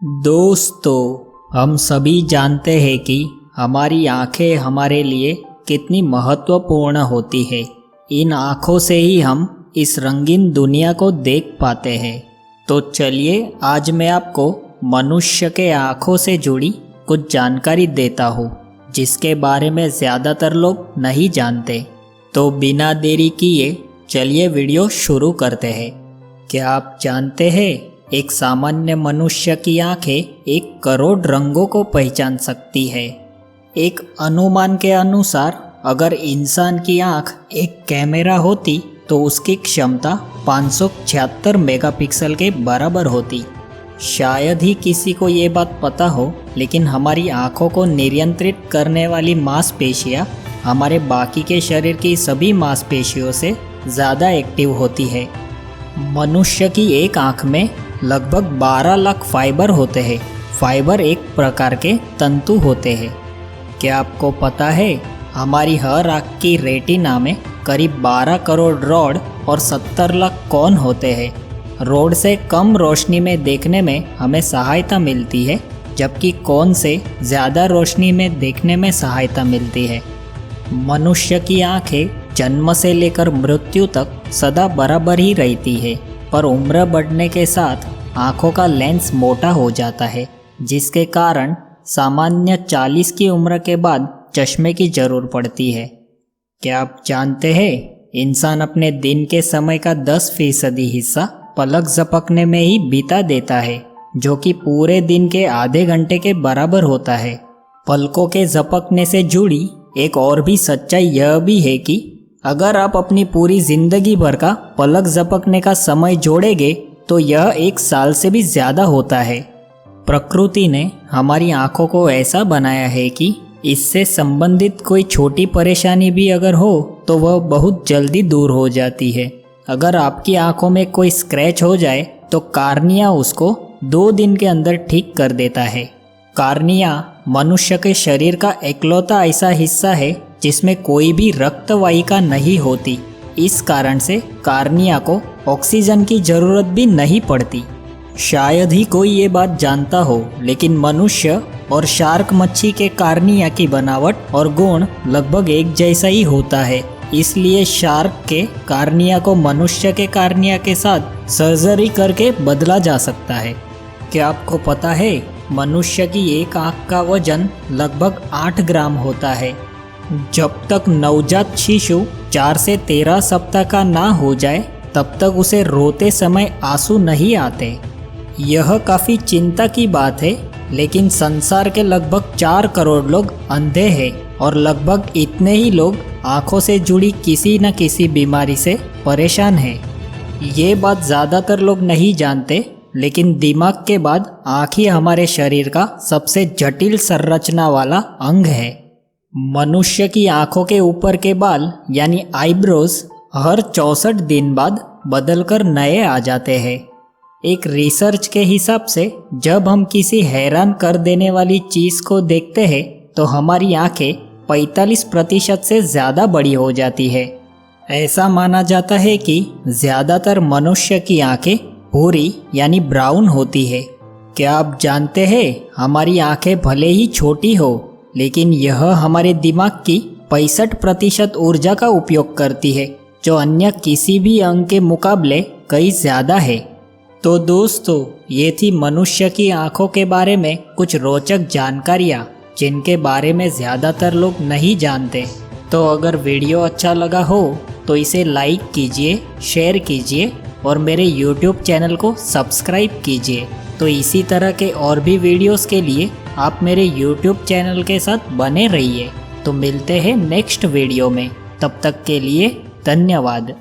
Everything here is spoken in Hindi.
दोस्तों, हम सभी जानते हैं कि हमारी आंखें हमारे लिए कितनी महत्वपूर्ण होती है। इन आँखों से ही हम इस रंगीन दुनिया को देख पाते हैं। तो चलिए आज मैं आपको मनुष्य के आँखों से जुड़ी कुछ जानकारी देता हूँ, जिसके बारे में ज़्यादातर लोग नहीं जानते। तो बिना देरी किए चलिए वीडियो शुरू करते हैं। क्या आप जानते हैं, एक सामान्य मनुष्य की आंखें 1 करोड़ रंगों को पहचान सकती है। एक अनुमान के अनुसार अगर इंसान की आंख एक कैमरा होती तो उसकी क्षमता 576 मेगापिक्सल के बराबर होती। शायद ही किसी को ये बात पता हो, लेकिन हमारी आंखों को नियंत्रित करने वाली मांसपेशियां हमारे बाकी के शरीर की सभी मांसपेशियों से ज़्यादा एक्टिव होती है। मनुष्य की एक आंख में लगभग 12 लाख फाइबर होते हैं। फाइबर एक प्रकार के तंतु होते हैं। क्या आपको पता है, हमारी हर आंख की रेटिना में करीब 12 करोड़ रॉड और 70 लाख कोन होते हैं। रॉड से कम रोशनी में देखने में हमें सहायता मिलती है, जबकि कोन से ज़्यादा रोशनी में देखने में सहायता मिलती है। मनुष्य की आंखें जन्म से लेकर मृत्यु तक सदा बराबर ही रहती है, पर उम्र बढ़ने के साथ आँखों का लेंस मोटा हो जाता है, जिसके कारण सामान्य 40 की उम्र के बाद चश्मे की ज़रूरत पड़ती है। क्या आप जानते हैं, इंसान अपने दिन के समय का 10% हिस्सा पलक झपकने में ही बिता देता है, जो कि पूरे दिन के आधे घंटे के बराबर होता है। पलकों के झपकने से जुड़ी एक और भी सच्चाई यह भी है कि अगर आप अपनी पूरी जिंदगी भर का पलक झपकने का समय जोड़ेंगे तो यह 1 साल से भी ज़्यादा होता है। प्रकृति ने हमारी आँखों को ऐसा बनाया है कि इससे संबंधित कोई छोटी परेशानी भी अगर हो तो वह बहुत जल्दी दूर हो जाती है। अगर आपकी आँखों में कोई स्क्रैच हो जाए तो कार्निया उसको 2 दिन के अंदर ठीक कर देता है। कार्निया मनुष्य के शरीर का इकलौता ऐसा हिस्सा है जिसमें कोई भी रक्त वाहिका नहीं होती। इस कारण से कार्निया को ऑक्सीजन की ज़रूरत भी नहीं पड़ती। शायद ही कोई ये बात जानता हो, लेकिन मनुष्य और शार्क मच्छी के कार्निया की बनावट और गुण लगभग एक जैसा ही होता है। इसलिए शार्क के कार्निया को मनुष्य के कार्निया के साथ सर्जरी करके बदला जा सकता है। क्या आपको पता है, मनुष्य की एक आँख का वजन लगभग 8 ग्राम होता है। जब तक नवजात शिशु 4 से 13 सप्ताह का ना हो जाए तब तक उसे रोते समय आंसू नहीं आते। यह काफ़ी चिंता की बात है, लेकिन संसार के लगभग 4 करोड़ लोग अंधे हैं और लगभग इतने ही लोग आँखों से जुड़ी किसी न किसी बीमारी से परेशान हैं। ये बात ज़्यादातर लोग नहीं जानते, लेकिन दिमाग के बाद आँख ही हमारे शरीर का सबसे जटिल संरचना वाला अंग है। मनुष्य की आँखों के ऊपर के बाल यानी आईब्रोज हर 64 दिन बाद बदलकर नए आ जाते हैं। एक रिसर्च के हिसाब से जब हम किसी हैरान कर देने वाली चीज़ को देखते हैं तो हमारी आँखें 45% से ज़्यादा बड़ी हो जाती है। ऐसा माना जाता है कि ज़्यादातर मनुष्य की आँखें भूरी यानी ब्राउन होती है। क्या आप जानते हैं, हमारी आँखें भले ही छोटी हो, लेकिन यह हमारे दिमाग की 65% ऊर्जा का उपयोग करती है, जो अन्य किसी भी अंग के मुकाबले कई ज़्यादा है। तो दोस्तों, ये थी मनुष्य की आँखों के बारे में कुछ रोचक जानकारियाँ, जिनके बारे में ज़्यादातर लोग नहीं जानते। तो अगर वीडियो अच्छा लगा हो तो इसे लाइक कीजिए, शेयर कीजिए और मेरे YouTube चैनल को सब्सक्राइब कीजिए। तो इसी तरह के और भी वीडियोस के लिए आप मेरे YouTube चैनल के साथ बने रहिए। तो मिलते हैं नेक्स्ट वीडियो में, तब तक के लिए धन्यवाद।